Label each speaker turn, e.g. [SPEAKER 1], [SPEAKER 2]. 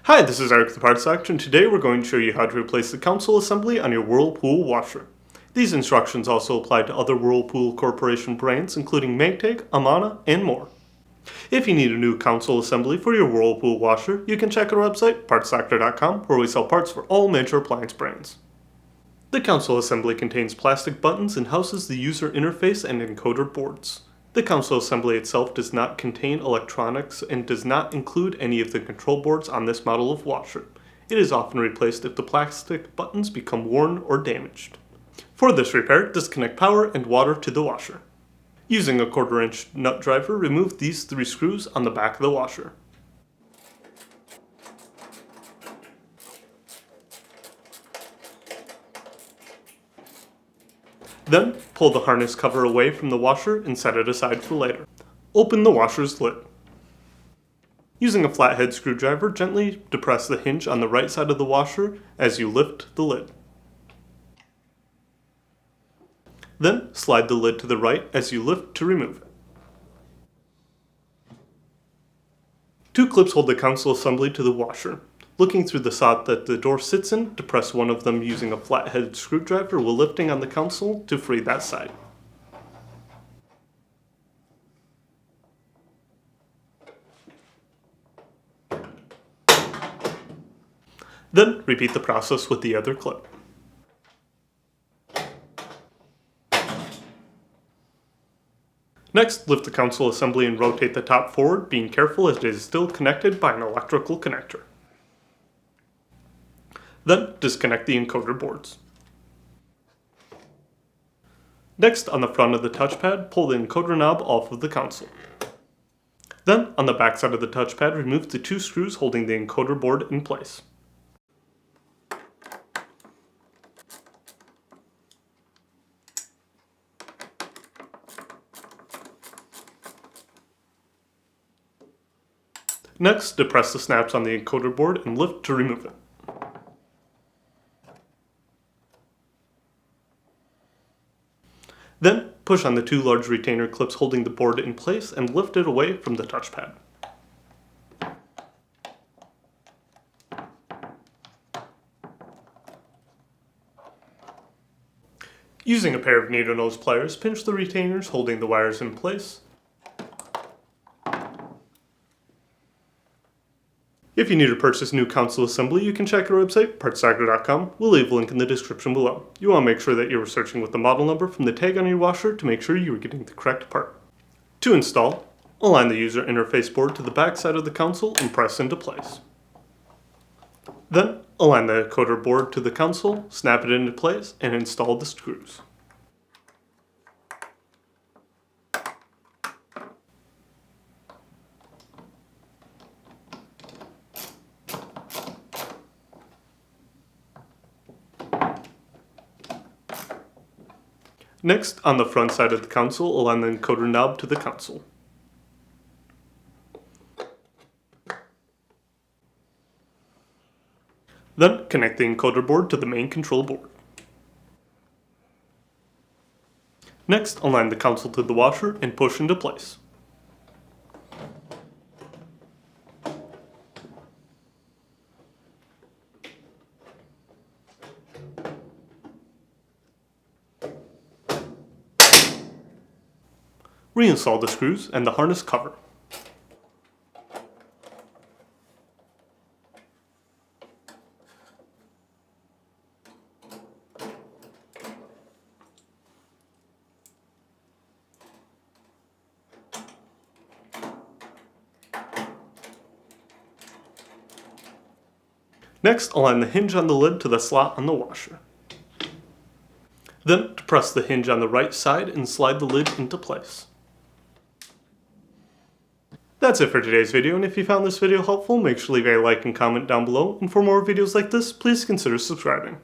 [SPEAKER 1] Hi, this is Eric the Parts Doctor, and today we're going to show you how to replace the console assembly on your Whirlpool washer. These instructions also apply to other Whirlpool Corporation brands, including Maytag, Amana, and more. If you need a new console assembly for your Whirlpool washer, you can check our website, partsdoctor.com, where we sell parts for all major appliance brands. The console assembly contains plastic buttons and houses the user interface and encoder boards. The console assembly itself does not contain electronics and does not include any of the control boards on this model of washer. It is often replaced if the plastic buttons become worn or damaged. For this repair, disconnect power and water to the washer. Using a 1/4-inch nut driver, remove these 3 screws on the back of the washer. Then, pull the harness cover away from the washer and set it aside for later. Open the washer's lid. Using a flathead screwdriver, gently depress the hinge on the right side of the washer as you lift the lid. Then, slide the lid to the right as you lift to remove it. 2 clips hold the console assembly to the washer. Looking through the slot that the door sits in, depress one of them using a flathead screwdriver while lifting on the console to free that side. Then, repeat the process with the other clip. Next, lift the console assembly and rotate the top forward, being careful as it is still connected by an electrical connector. Then, disconnect the encoder boards. Next, on the front of the touchpad, pull the encoder knob off of the console. Then, on the back side of the touchpad, remove the 2 screws holding the encoder board in place. Next, depress the snaps on the encoder board and lift to remove it. Then, push on the 2 large retainer clips holding the board in place and lift it away from the touchpad. Using a pair of needle nose pliers, pinch the retainers holding the wires in place. If you need to purchase a new console assembly, you can check our website, partsdoctor.com. We'll leave a link in the description below. You want to make sure that you're searching with the model number from the tag on your washer to make sure you are getting the correct part. To install, align the user interface board to the back side of the console and press into place. Then, align the encoder board to the console, snap it into place, and install the screws. Next, on the front side of the console, align the encoder knob to the console. Then, connect the encoder board to the main control board. Next, align the console to the washer and push into place. Reinstall the screws and the harness cover. Next, align the hinge on the lid to the slot on the washer. Then, depress the hinge on the right side and slide the lid into place. That's it for today's video, and if you found this video helpful, make sure to leave a like and comment down below, and for more videos like this, please consider subscribing.